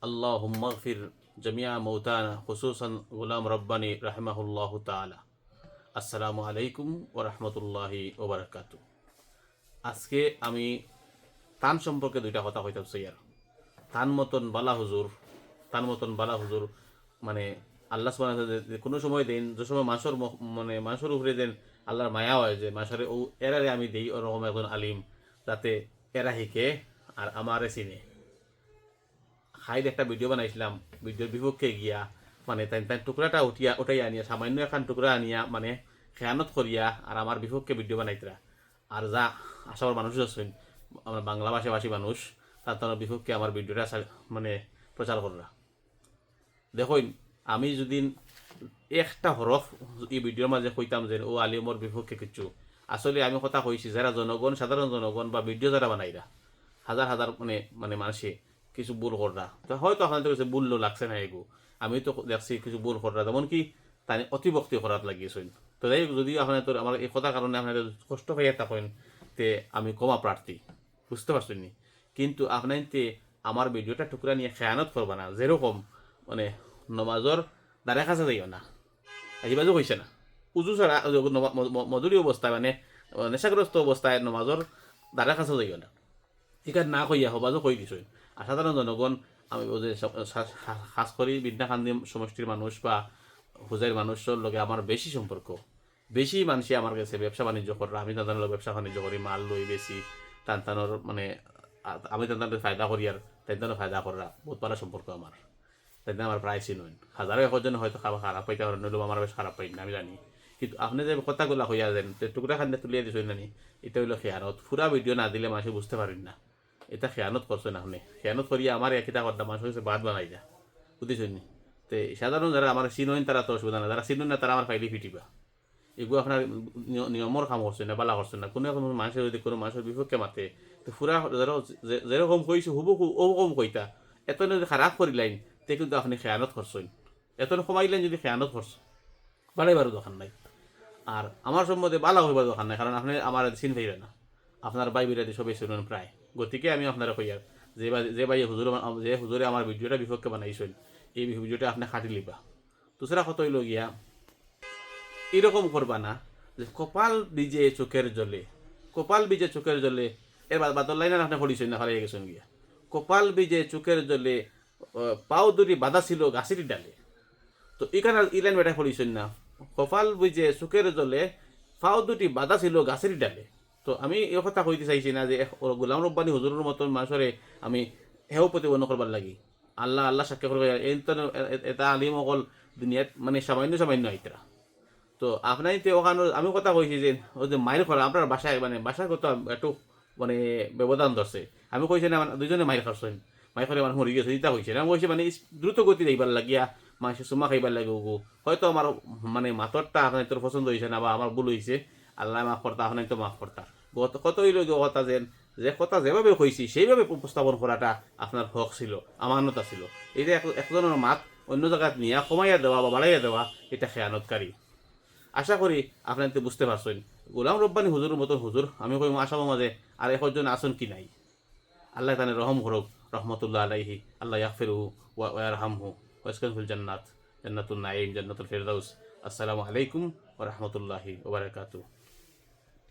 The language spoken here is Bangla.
আল্লাহুম্মা গফির জামিয়া মৌতানা খুসুসান গুলাম রব্বানি রাহিমাহুল্লাহ তাআলা। আসসালামু আলাইকুম ওয়া রাহমাতুল্লাহি ওয়া বারাকাতুহু। আজকে আমি তান সম্পর্কে দুইটা কথা কইতাম স্যার। তান মতন বালা হুজুর মানে আল্লাহ সুবহানাহু ওয়া তাআলা কোনো সময় দেন, যে সময় মানে মানুষের উপরে দেন আল্লাহর মায়া হয় যে মানুষের ও এরারে আমি দেই ওরকম একজন আলিম, যাতে এরা শিখে আর আমারে চিনে। হাইড একটা ভিডিও বানাইছিলাম, ভিডিওর বিপক্ষে গিয়া মানে তাই তাই টুকরাটা উঠাই আনিয়া সামান্য এখন টুকরা আনিয়া মানে খেয়ানত করিয়া আর আমার বিপক্ষে ভিডিও বানাইতরা। আর যা আসার মানুষ আছেন আমার বাংলা ভাষাভাষী মানুষ, তার বিপক্ষে আমার ভিডিওটা মানে প্রচার কররা। দেখুন, আমি যদি একটা হরফ এই ভিডিওর মাঝে কইতাম যে ও আলিমর বিপক্ষে কিছু, আসলে আমি কথা কইছি যারা জনগণ, সাধারণ জনগণ বা ভিডিও যারা বানাইরা হাজার হাজার মানে মানে মানুষে কিছু ভুল কররা, তো হয়তো আপনাদের কাছে ভুল লাগছে না এগু, আমি তো দেখছি কিছু ভুল কররা, যেমন কি তাই অতিভক্তি করার লাগিয়েছেন। তো যাই হোক, যদি আপনার আমার এই কথা কারণে আপনাদের কষ্ট পাইয়া থাকেন তে আমি ক্ষমা প্রার্থী, বুঝতে পারছেন নি। কিন্তু আপনার আমার ভিডিওটা টুকরা নিয়ে খেয়ানত করবা না, যেরকম মানে নমাজর দ্বারা কাছে যাইও না, আজিবাজও কইছে না উজু ছাড়া মজুরি অবস্থায় মানে নেশাগ্রস্ত অবস্থায় নমাজর দ্বারা কাছে যাইও না, এখানে না কইয়া হবাজও কই দিছই। আর সাধারণ জনগণ আমি যে খাস করি বিদ্যাকান্দি সমষ্টির মানুষ বা হুজাইর মানুষের লগে আমার বেশি সম্পর্ক, বেশি মানুষই আমার কাছে ব্যবসা বাণিজ্য করা, আমি তাদের ব্যবসা বাণিজ্য করি, মাল লই বেশি টানটানোর মানে আমি তাদের ফায়দা করি আর তাদের ফায়দা করা বহুত ভালো সম্পর্ক আমার। তাই আমার প্রায় চিনুন হাজারো একজন হয়তো খারাপ পাইতে পারেন, নইলেও আমার বেশ খারাপ পাই না আমি জানি। কিন্তু আপনি যে কথাগুলো হইয়া দেন টুকরা খান্ডে তুলিয়ে দিছেন নানি, এটা হইলো খেয়ানত। পুরা ভিডিও না দিলে মানুষ বুঝতে পারেন না এটা খেয়ানত করছেন আপনি। খেয়ানত করিয়া আমার একইটা কথা মানুষ হচ্ছে বাদ বানাই যা, বুঝেছেন নি। তো সাধারণ যারা আমার চিনুন তারা তো অসুবিধা না, যারা চিনুন না তারা আমার ফাইলি ফিটিবা। এগুলো আপনার নিয়মর কাম করছেন না, বালা করছেন না। কোনো কোনো মানুষের যদি কোনো মানুষের বিপক্ষে মাতে তো পুরা যেরকম কইছো হুবহু ওরকম কইতা, এত যদি খারাপ করিলেন তে কিন্তু আপনি খেয়ানত করছেন, এত কমাইলেন যদি খেয়ানত করছেন, বাড়াইবারও দোকান নাই। আর আমার সম্বন্ধে বালা হইবার দোকান নাই, কারণ আপনি আমার চিন পাইবে না, আপনার বাই বিরাদি সবাই শুনুন প্রায়। গতিকে আমি আপনারা কইয়ার যে ভাই হুজুরে আমার ভিডিওটা বিপক্ষে বানাইছেন, এই ভিডিওটা আপনি খাটি লিবা। দুসরা কত হইল গিয়া এরকম করবা না যে কপাল ভিজে চোখের জলে, কপাল ভিজে চোখের জলে এর বাদল লাইন আপনি পড়িছেন না, হারিয়ে গেছেন গিয়া। কপাল ভিজে চোখের জলে পাও দুটি বাধা ছিল গাছেরই ডালে। তো এখানে ইলাইন বেটা পড়িছেন না, কপাল ভিজে চোখের জলে পাও দুটি বাধা ছিল গাছেরই ডালে। তো আমি এই কথা কইতে চাইছি না যে গোলাম রব্বানি হুজুরের মতন মানুষরে আমি হেও প্রতিবন্ধ করবার লাগি। আল্লাহ আল্লাহ সাক্ষী করবে এটা আলিম অকল দুনিয়াত মানে সামান্য সামান্য আইতরা। তো আপনার ওখানে আমি কথা কইছি যে ওই যে মাইর করা আপনার বাসায় মানে বাসার কথা একটু মানে ব্যবধান ধরছে। আমি কইছি না দুজনে মাইর খাচ্ছেন, মাইর করে মানুষ মরি গেছে ইটা কইছে। আমি কইছি মানে দ্রুত গতি যাইবার লাগিয়া মানুষ চুমা খাইবার লাগে ওগু, হয়তো আমার মানে মাতরটা আপনার তোর পছন্দ হয়েছে না বা আমার ভুল হয়েছে, আল্লাহ মাফ করতা, আপনার তো মাফ করতা। কত হইল কথা যে কথা যেভাবে কইছি সেইভাবে উপস্থাপন করাটা আপনার হক ছিল, আমানত ছিল। এই যে একজনের মাত অন্য জায়গায় নিয়ে কমাইয়া দেওয়া বা বাড়াইয়া দেওয়া, এটা খেয়ানতকারী। আশা করি আপনার বুঝতে পারছেন। গোলাম রব্বানি হুজুরের মতন হুজুর আমি কই আশা মাঝে আর একজন আসন কি নাই। আল্লাহ তানে রহম করুক, রহমতুল্লাহ আলাইহি, আল্লাহ ইয়াগফিরহু ওয়া ইয়ারহামহু ওয়া ইয়াসকিনহুল জান্নাতুন নাঈম, জান্নাতুল ফিরদাউস। আসসালামু আলাইকুম ওয়া রাহমাতুল্লাহি ওয়া বারাকাতুহু।